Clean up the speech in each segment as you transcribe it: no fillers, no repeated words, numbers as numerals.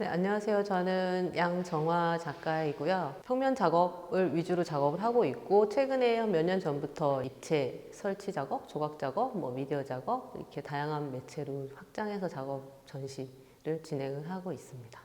네, 안녕하세요. 저는 양정화 작가이고요. 평면 작업을 위주로 작업을 하고 있고, 최근에 한 몇 년 전부터 입체 설치 작업, 조각 작업, 미디어 작업, 이렇게 다양한 매체로 확장해서 작업 전시를 진행을 하고 있습니다.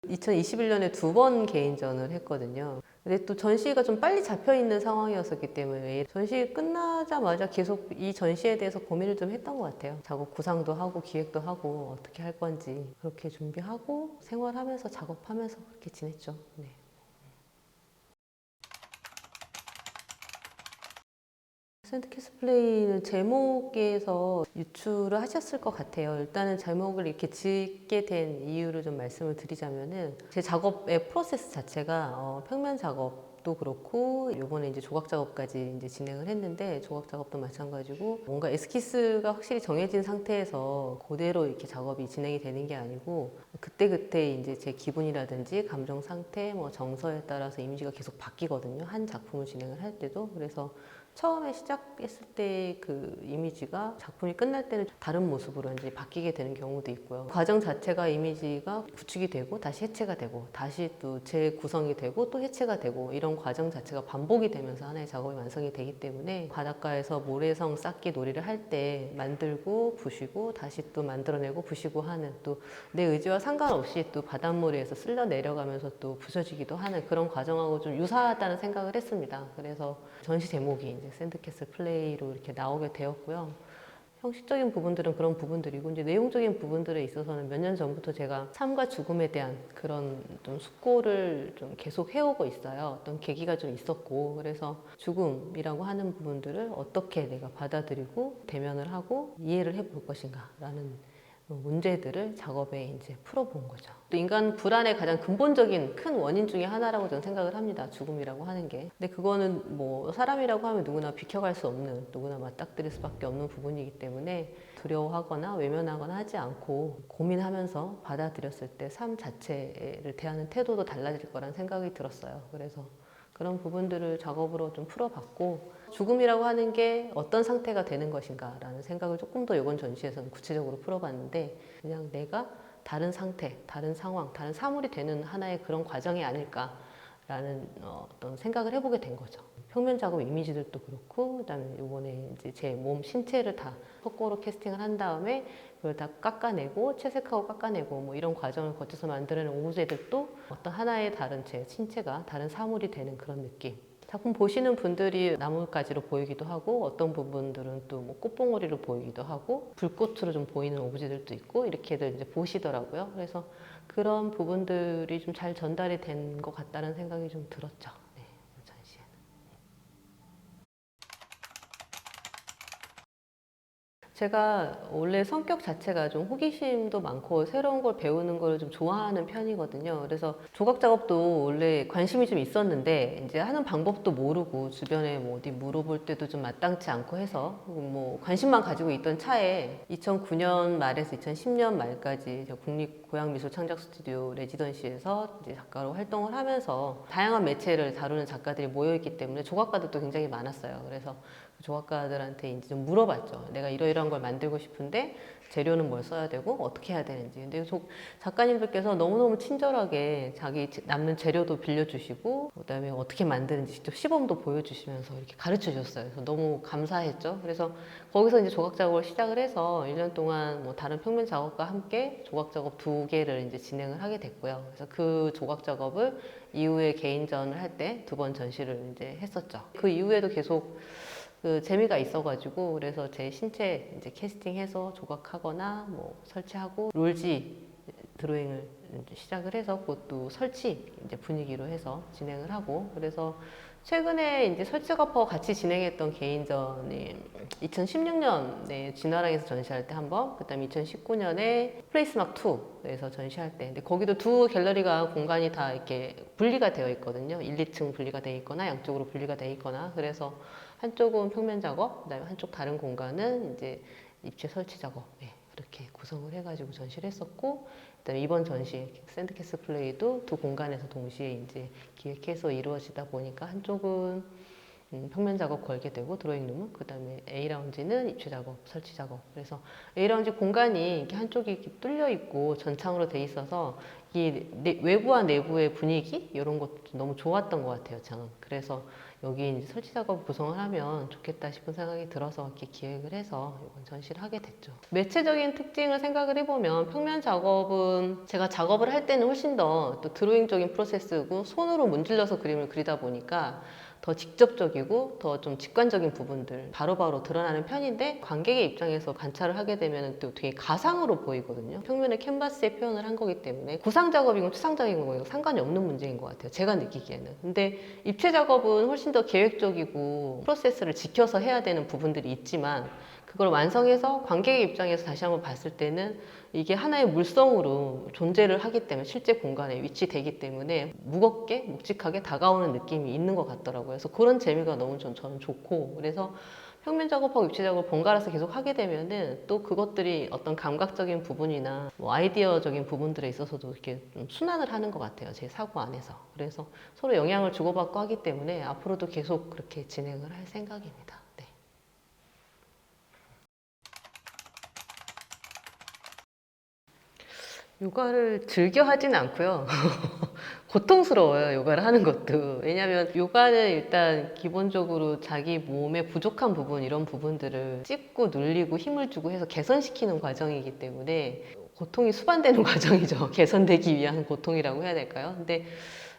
2021년에 두 번 개인전을 했거든요. 근데 또 전시가 좀 빨리 잡혀 있는 상황이었었기 때문에 전시 끝나자마자 계속 이 전시에 대해서 고민을 좀 했던 것 같아요. 작업 구상도 하고 기획도 하고 어떻게 할 건지 그렇게 준비하고 생활하면서 작업하면서 그렇게 지냈죠. 네. 샌드캐슬 플레이는 제목에서 유추를 하셨을 것 같아요. 일단은 제목을 이렇게 짓게 된 이유를 좀 말씀을 드리자면은 제 작업의 프로세스 자체가 평면 작업도 그렇고 요번에 이제 조각 작업까지 이제 진행을 했는데 조각 작업도 마찬가지고 뭔가 에스키스가 확실히 정해진 상태에서 그대로 이렇게 작업이 진행이 되는 게 아니고 그때그때 이제 제 기분이라든지 감정 상태, 정서에 따라서 이미지가 계속 바뀌거든요. 한 작품을 진행을 할 때도. 그래서 처음에 시작했을 때 그 이미지가 작품이 끝날 때는 다른 모습으로 이제 바뀌게 되는 경우도 있고요. 과정 자체가 이미지가 구축이 되고 다시 해체가 되고 다시 또 재구성이 되고 또 해체가 되고 이런 과정 자체가 반복이 되면서 하나의 작업이 완성이 되기 때문에 바닷가에서 모래성 쌓기 놀이를 할 때 만들고 부시고 다시 또 만들어내고 부시고 하는 또 내 의지와 상관없이 또 바닷물에서 쓸려 내려가면서 또 부서지기도 하는 그런 과정하고 좀 유사하다는 생각을 했습니다. 그래서 전시 제목이 이제 샌드캐슬 플레이로 이렇게 나오게 되었고요. 형식적인 부분들은 그런 부분들이고 이제 내용적인 부분들에 있어서는 몇 년 전부터 제가 삶과 죽음에 대한 그런 좀 숙고를 좀 계속 해오고 있어요. 어떤 계기가 좀 있었고 그래서 죽음이라고 하는 부분들을 어떻게 내가 받아들이고 대면을 하고 이해를 해볼 것인가라는 문제들을 작업에 이제 풀어본 거죠. 또 인간 불안의 가장 근본적인 큰 원인 중에 하나라고 저는 생각을 합니다. 죽음이라고 하는 게. 근데 그거는 사람이라고 하면 누구나 비켜갈 수 없는, 누구나 맞닥뜨릴 수밖에 없는 부분이기 때문에 두려워하거나 외면하거나 하지 않고 고민하면서 받아들였을 때 삶 자체를 대하는 태도도 달라질 거란 생각이 들었어요. 그래서 그런 부분들을 작업으로 좀 풀어봤고 죽음이라고 하는 게 어떤 상태가 되는 것인가 라는 생각을 조금 더 이번 전시에서는 구체적으로 풀어봤는데 그냥 내가 다른 상태, 다른 상황, 다른 사물이 되는 하나의 그런 과정이 아닐까라는 어떤 생각을 해보게 된 거죠. 평면 작업 이미지들도 그렇고 그다음에 이번에 이제 제 몸 신체를 다 석고로 캐스팅을 한 다음에 그걸 다 깎아내고 채색하고 깎아내고 이런 과정을 거쳐서 만들어낸 오브제들도 어떤 하나의 다른 제 신체가 다른 사물이 되는 그런 느낌. 작품 보시는 분들이 나뭇가지로 보이기도 하고 어떤 부분들은 또 꽃봉오리로 보이기도 하고 불꽃으로 좀 보이는 오브제들도 있고 이렇게들 이제 보시더라고요. 그래서 그런 부분들이 좀 잘 전달이 된 것 같다는 생각이 좀 들었죠. 네, 전시에. 제가 원래 성격 자체가 좀 호기심도 많고 새로운 걸 배우는 걸 좀 좋아하는 편이거든요. 그래서 조각 작업도 원래 관심이 좀 있었는데 이제 하는 방법도 모르고 주변에 어디 물어볼 때도 좀 마땅치 않고 해서 관심만 가지고 있던 차에 2009년 말에서 2010년 말까지 국립고양미술창작 스튜디오 레지던시에서 이제 작가로 활동을 하면서 다양한 매체를 다루는 작가들이 모여있기 때문에 조각가들도 굉장히 많았어요. 그래서 조각가들한테 이제 좀 물어봤죠. 내가 이러이러한 걸 만들고 싶은데 재료는 뭘 써야 되고 어떻게 해야 되는지. 근데 작가님들께서 너무너무 친절하게 자기 남는 재료도 빌려주시고 그다음에 어떻게 만드는지 직접 시범도 보여주시면서 이렇게 가르쳐 주셨어요. 그래서 너무 감사했죠. 그래서 거기서 이제 조각 작업을 시작을 해서 1년 동안 다른 평면 작업과 함께 조각 작업 2개를 이제 진행을 하게 됐고요. 그래서 그 조각 작업을 이후에 개인전을 할 때 2번 전시를 이제 했었죠. 그 이후에도 계속 그 재미가 있어가지고 그래서 제 신체 이제 캐스팅해서 조각하거나 설치하고 롤지 드로잉을 이제 시작을 해서 그것도 설치 이제 분위기로 해서 진행을 하고 그래서 최근에 이제 설치 작업하고 같이 진행했던 개인전이 2016년에 진화랑에서 전시할 때 한 번, 그다음에 2019년에 플레이스막 2에서 전시할 때, 근데 거기도 두 갤러리가 공간이 다 이렇게 분리가 되어 있거든요. 1, 2층 분리가 되어 있거나 양쪽으로 분리가 되어 있거나 그래서 한쪽은 평면 작업, 그다음에 한쪽 다른 공간은 이제 입체 설치 작업, 그렇게 구성을 해가지고 전시를 했었고, 그다음에 이번 전시 샌드캐슬 플레이도 두 공간에서 동시에 이제 기획해서 이루어지다 보니까 한쪽은 평면 작업 걸게 되고 드로잉 룸은 그다음에 A 라운지는 입체 작업, 설치 작업. 그래서 A 라운지 공간이 이렇게 한쪽이 이렇게 뚫려 있고 전창으로 돼 있어서 이 외부와 내부의 분위기 이런 것도 너무 좋았던 것 같아요. 저는 그래서 여기 이제 설치 작업 구성을 하면 좋겠다 싶은 생각이 들어서 이렇게 기획을 해서 이번 전시를 하게 됐죠. 매체적인 특징을 생각을 해보면 평면 작업은 제가 작업을 할 때는 훨씬 더 또 드로잉적인 프로세스고 손으로 문질러서 그림을 그리다 보니까 더 직접적이고 더 좀 직관적인 부분들 바로바로 드러나는 편인데 관객의 입장에서 관찰을 하게 되면 또 되게 가상으로 보이거든요. 평면의 캔버스에 표현을 한 거기 때문에 구상 작업이고 추상 작업이고 상관이 없는 문제인 것 같아요. 제가 느끼기에는. 근데 입체 작업은 훨씬 더 계획적이고 프로세스를 지켜서 해야 되는 부분들이 있지만 그걸 완성해서 관객의 입장에서 다시 한번 봤을 때는 이게 하나의 물성으로 존재를 하기 때문에 실제 공간에 위치되기 때문에 무겁게 묵직하게 다가오는 느낌이 있는 것 같더라고요. 그래서 그런 재미가 너무 저는 좋고 그래서 평면 작업하고 입체 작업을 번갈아서 계속 하게 되면은 또 그것들이 어떤 감각적인 부분이나 뭐 아이디어적인 부분들에 있어서도 이렇게 좀 순환을 하는 것 같아요. 제 사고 안에서. 그래서 서로 영향을 주고받고 하기 때문에 앞으로도 계속 그렇게 진행을 할 생각입니다. 네. 요가를 즐겨 하진 않고요. 고통스러워요, 요가를 하는 것도. 왜냐면 요가는 일단 기본적으로 자기 몸의 부족한 부분, 이런 부분들을 찝고 눌리고 힘을 주고 해서 개선시키는 과정이기 때문에 고통이 수반되는 과정이죠. 개선되기 위한 고통이라고 해야 될까요? 근데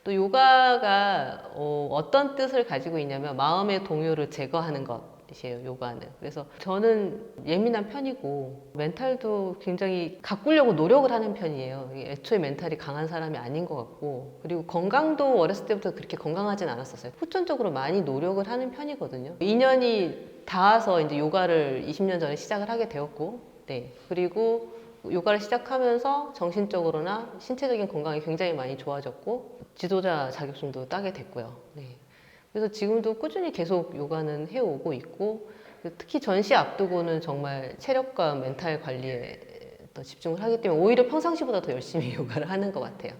또 요가가 어떤 뜻을 가지고 있냐면 마음의 동요를 제거하는 것. 이에요, 요가는. 그래서 저는 예민한 편이고 멘탈도 굉장히 가꾸려고 노력을 하는 편이에요. 애초에 멘탈이 강한 사람이 아닌 것 같고 그리고 건강도 어렸을 때부터 그렇게 건강하진 않았었어요. 후천적으로 많이 노력을 하는 편이거든요. 인연이 닿아서 이제 요가를 20년 전에 시작을 하게 되었고 네. 그리고 요가를 시작하면서 정신적으로나 신체적인 건강이 굉장히 많이 좋아졌고 지도자 자격증도 따게 됐고요. 네. 그래서 지금도 꾸준히 계속 요가는 해오고 있고 특히 전시 앞두고는 정말 체력과 멘탈 관리에 더 집중을 하기 때문에 오히려 평상시보다 더 열심히 요가를 하는 것 같아요.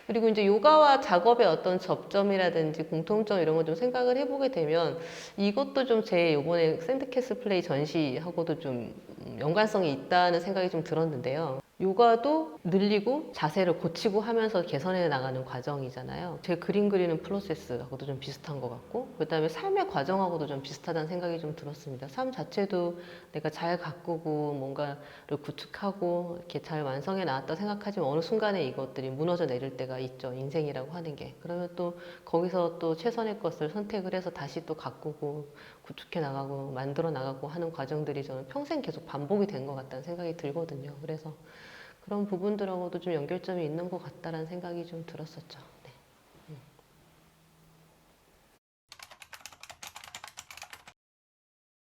그리고 이제 요가와 작업의 어떤 접점이라든지 공통점 이런 거 좀 생각을 해보게 되면 이것도 좀 제 요번에 샌드캐슬 플레이 전시하고도 좀 연관성이 있다는 생각이 좀 들었는데요. 요가도 늘리고 자세를 고치고 하면서 개선해 나가는 과정이잖아요. 제 그림 그리는 프로세스하고도 좀 비슷한 것 같고 그 다음에 삶의 과정하고도 좀 비슷하다는 생각이 좀 들었습니다. 삶 자체도 내가 잘 가꾸고 뭔가를 구축하고 이렇게 잘 완성해 나왔다 생각하지만 어느 순간에 이것들이 무너져 내릴 때가 있죠. 인생이라고 하는 게. 그러면 또 거기서 또 최선의 것을 선택을 해서 다시 또 가꾸고 구축해 나가고 만들어 나가고 하는 과정들이 저는 평생 계속 반복이 된 것 같다는 생각이 들거든요. 그래서 그런 부분들하고도 좀 연결점이 있는 것 같다라는 생각이 좀 들었었죠. 네.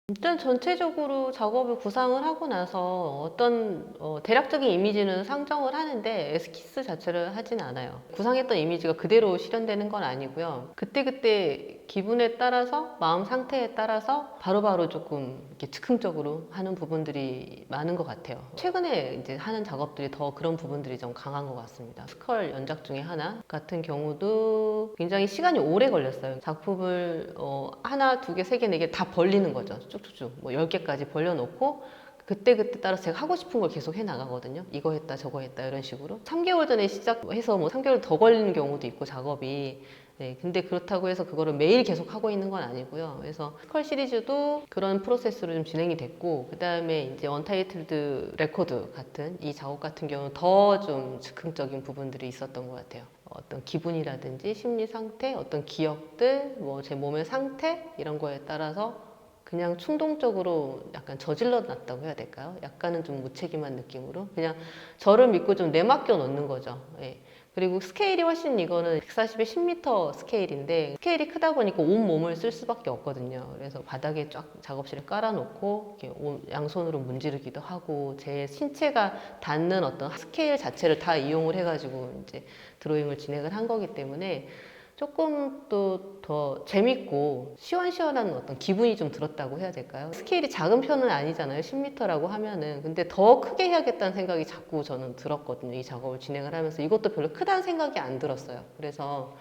일단 전체적으로 작업을 구상을 하고 나서 어떤 대략적인 이미지는 상정을 하는데 에스키스 자체를 하진 않아요. 구상했던 이미지가 그대로 실현되는 건 아니고요. 그때그때 기분에 따라서 마음 상태에 따라서 바로바로 조금 이렇게 즉흥적으로 하는 부분들이 많은 것 같아요. 최근에 이제 하는 작업들이 더 그런 부분들이 좀 강한 것 같습니다. 스컬 연작 중에 하나 같은 경우도 굉장히 시간이 오래 걸렸어요. 작품을 하나, 두 개, 세 개, 네 개 다 벌리는 거죠. 쭉쭉쭉 뭐 10개까지 벌려놓고 그때그때 따라서 제가 하고 싶은 걸 계속 해 나가거든요. 이거 했다 저거 했다 이런 식으로 3개월 전에 시작해서 뭐 3개월 더 걸리는 경우도 있고 작업이 네, 근데 그렇다고 해서 그거를 매일 계속 하고 있는 건 아니고요. 그래서 스컬 시리즈도 그런 프로세스로 좀 진행이 됐고 그 다음에 이제 언타이틀드 레코드 같은 이 작업 같은 경우는 더 좀 즉흥적인 부분들이 있었던 것 같아요. 어떤 기분이라든지 심리 상태, 어떤 기억들, 뭐 제 몸의 상태 이런 거에 따라서 그냥 충동적으로 약간 저질러 놨다고 해야 될까요? 약간은 좀 무책임한 느낌으로 그냥 저를 믿고 좀 내맡겨 놓는 거죠. 예. 그리고 스케일이 훨씬 이거는 140에 10m 스케일인데 스케일이 크다 보니까 온 몸을 쓸 수밖에 없거든요. 그래서 바닥에 쫙 작업실을 깔아놓고 이렇게 양손으로 문지르기도 하고 제 신체가 닿는 어떤 스케일 자체를 다 이용을 해가지고 이제 드로잉을 진행을 한 거기 때문에 조금 또 더 재밌고 시원시원한 어떤 기분이 좀 들었다고 해야 될까요? 스케일이 작은 편은 아니잖아요. 10m라고 하면은. 근데 더 크게 해야겠다는 생각이 자꾸 저는 들었거든요. 이 작업을 진행을 하면서. 이것도 별로 크다는 생각이 안 들었어요. 그래서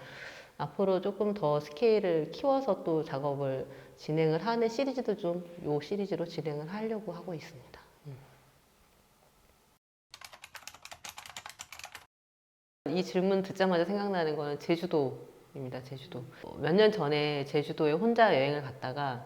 앞으로 조금 더 스케일을 키워서 또 작업을 진행을 하는 시리즈도 좀 요 시리즈로 진행을 하려고 하고 있습니다. 이 질문 듣자마자 생각나는 거는 제주도입니다. 제주도. 몇 년 전에 제주도에 혼자 여행을 갔다가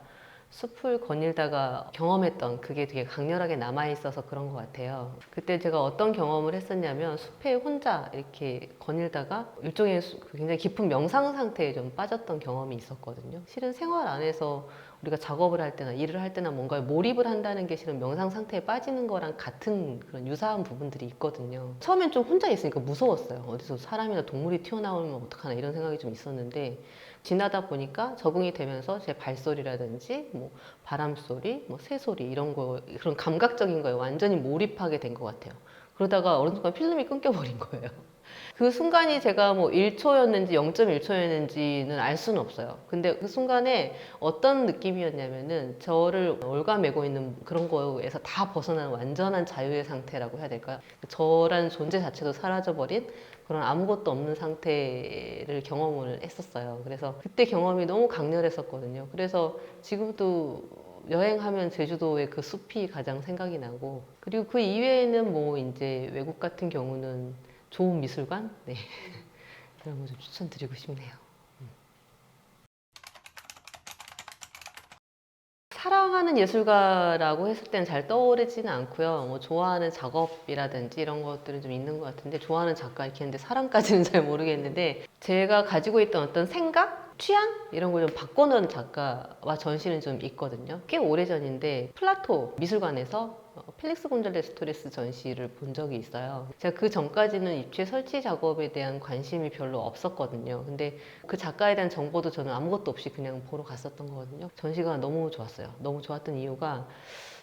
숲을 거닐다가 경험했던 그게 되게 강렬하게 남아있어서 그런 것 같아요. 그때 제가 어떤 경험을 했었냐면 숲에 혼자 이렇게 거닐다가 일종의 굉장히 깊은 명상 상태에 좀 빠졌던 경험이 있었거든요. 실은 생활 안에서 우리가 작업을 할 때나 일을 할 때나 뭔가에 몰입을 한다는 게 실은 명상 상태에 빠지는 거랑 같은 그런 유사한 부분들이 있거든요. 처음엔 좀 혼자 있으니까 무서웠어요. 어디서 사람이나 동물이 튀어나오면 어떡하나 이런 생각이 좀 있었는데 지나다 보니까 적응이 되면서 제 발소리라든지 뭐 바람소리, 뭐 새소리 이런 거 그런 감각적인 거에 완전히 몰입하게 된 것 같아요. 그러다가 어느 순간 필름이 끊겨버린 거예요. 그 순간이 제가 뭐 1초였는지 0.1초였는지는 알 수는 없어요. 근데 그 순간에 어떤 느낌이었냐면은 저를 올가매고 있는 그런 거에서 다 벗어나는 완전한 자유의 상태라고 해야 될까요? 저라는 존재 자체도 사라져버린 그런 아무것도 없는 상태를 경험을 했었어요. 그래서 그때 경험이 너무 강렬했었거든요. 그래서 지금도 여행하면 제주도의 그 숲이 가장 생각이 나고, 그리고 그 이외에는 뭐 이제 외국 같은 경우는 좋은 미술관? 네. 그런 거 좀 추천드리고 싶네요. 사랑하는 예술가라고 했을 때는 잘 떠오르지는 않고요. 뭐 좋아하는 작업이라든지 이런 것들은 좀 있는 것 같은데, 좋아하는 작가 이렇게 했는데 사람까지는 잘 모르겠는데, 제가 가지고 있던 어떤 생각? 취향? 이런 걸 좀 바꿔놓은 작가와 전시는 좀 있거든요. 꽤 오래전인데 플라토 미술관에서 펠릭스 곤잘레스 토레스 전시를 본 적이 있어요. 제가 그 전까지는 입체 설치 작업에 대한 관심이 별로 없었거든요. 근데 그 작가에 대한 정보도 저는 아무것도 없이 그냥 보러 갔었던 거거든요. 전시가 너무 좋았어요. 너무 좋았던 이유가,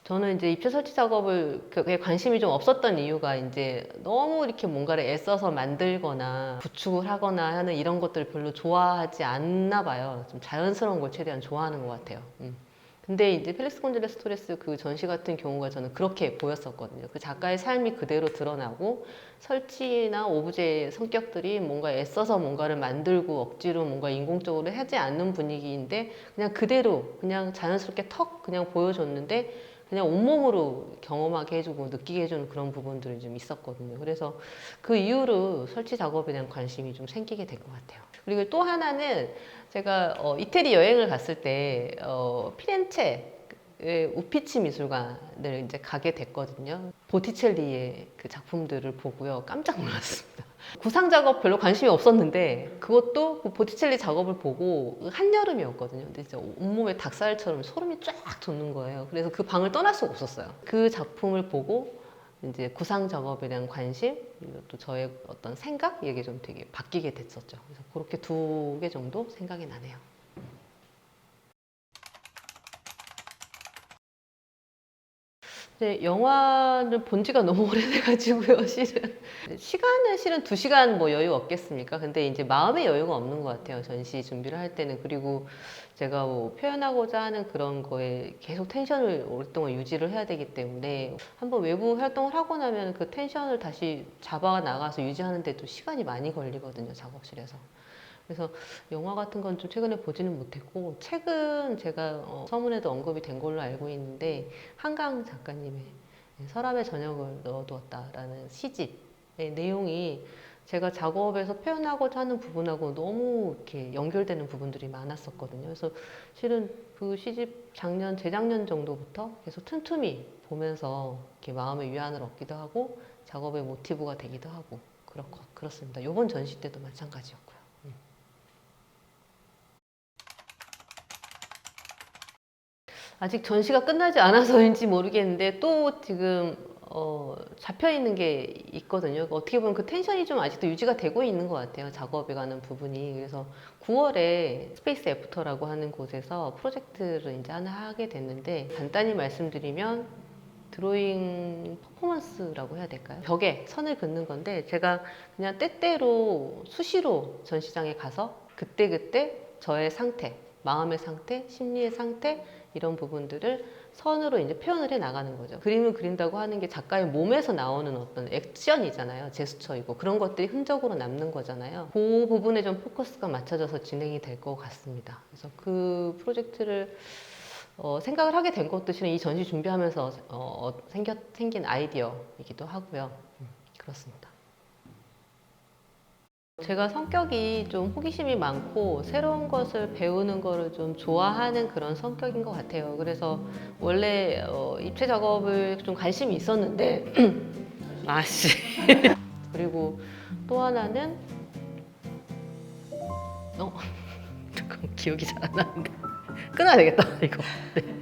저는 이제 입체 설치 작업을 그게 관심이 좀 없었던 이유가 이제 너무 이렇게 뭔가를 애써서 만들거나 구축을 하거나 하는 이런 것들을 별로 좋아하지 않나 봐요. 좀 자연스러운 걸 최대한 좋아하는 것 같아요. 근데 이제 펠릭스 곤잘레스 토레스 그 전시 같은 경우가 저는 그렇게 보였었거든요. 그 작가의 삶이 그대로 드러나고 설치나 오브제의 성격들이 뭔가 애써서 뭔가를 만들고 억지로 뭔가 인공적으로 하지 않는 분위기인데 그냥 그대로 그냥 자연스럽게 턱 그냥 보여줬는데 그냥 온몸으로 경험하게 해주고 느끼게 해주는 그런 부분들이 좀 있었거든요. 그래서 그 이후로 설치 작업에 대한 관심이 좀 생기게 된 것 같아요. 그리고 또 하나는 제가 이태리 여행을 갔을 때 피렌체의 우피치 미술관을 이제 가게 됐거든요. 보티첼리의 그 작품들을 보고요, 깜짝 놀랐습니다. 구상 작업 별로 관심이 없었는데 그것도 그 보티첼리 작업을 보고 한여름이었거든요. 근데 진짜 온몸에 닭살처럼 소름이 쫙 돋는 거예요. 그래서 그 방을 떠날 수가 없었어요. 그 작품을 보고 이제 구상 작업에 대한 관심, 그리고 또 저의 어떤 생각 이게 좀 되게 바뀌게 됐었죠. 그래서 그렇게 두 개 정도 생각이 나네요. 네, 영화를 본 지가 너무 오래돼가지고요, 실은. 시간은 실은 2시간 뭐 여유 없겠습니까? 근데 이제 마음의 여유가 없는 것 같아요, 전시 준비를 할 때는. 그리고 제가 뭐 표현하고자 하는 그런 거에 계속 텐션을 오랫동안 유지를 해야 되기 때문에 한번 외부 활동을 하고 나면 그 텐션을 다시 잡아 나가서 유지하는데도 시간이 많이 걸리거든요, 작업실에서. 그래서 영화 같은 건 좀 최근에 보지는 못했고, 책은 제가 서문에도 언급이 된 걸로 알고 있는데 한강 작가님의 서랍에 저녁을 넣어두었다라는 시집의 내용이 제가 작업에서 표현하고자 하는 부분하고 너무 이렇게 연결되는 부분들이 많았었거든요. 그래서 실은 그 시집 재작년 정도부터 계속 틈틈이 보면서 이렇게 마음의 위안을 얻기도 하고 작업의 모티브가 되기도 하고 그렇습니다. 이번 전시 때도 마찬가지였고요. 아직 전시가 끝나지 않아서인지 모르겠는데 또 지금 잡혀 있는 게 있거든요. 어떻게 보면 그 텐션이 좀 아직도 유지가 되고 있는 것 같아요. 작업에 관한 부분이. 그래서 9월에 스페이스 애프터라고 하는 곳에서 프로젝트를 이제 하나 하게 됐는데, 간단히 말씀드리면 드로잉 퍼포먼스라고 해야 될까요? 벽에 선을 긋는 건데, 제가 그냥 때때로 수시로 전시장에 가서 그때그때 저의 상태, 마음의 상태, 심리의 상태 이런 부분들을 선으로 이제 표현을 해 나가는 거죠. 그림을 그린다고 하는 게 작가의 몸에서 나오는 어떤 액션이잖아요. 제스처이고 그런 것들이 흔적으로 남는 거잖아요. 그 부분에 좀 포커스가 맞춰져서 진행이 될 것 같습니다. 그래서 그 프로젝트를 생각을 하게 된 것도 실은 이 전시 준비하면서 생긴 아이디어이기도 하고요. 그렇습니다. 제가 성격이 좀 호기심이 많고 새로운 것을 배우는 거를 좀 좋아하는 그런 성격인 것 같아요. 그래서 원래 입체 작업을 좀 관심이 있었는데 아씨 그리고 또 하나는 잠깐 기억이 잘 안 나는데 끊어야 되겠다 이거. 네.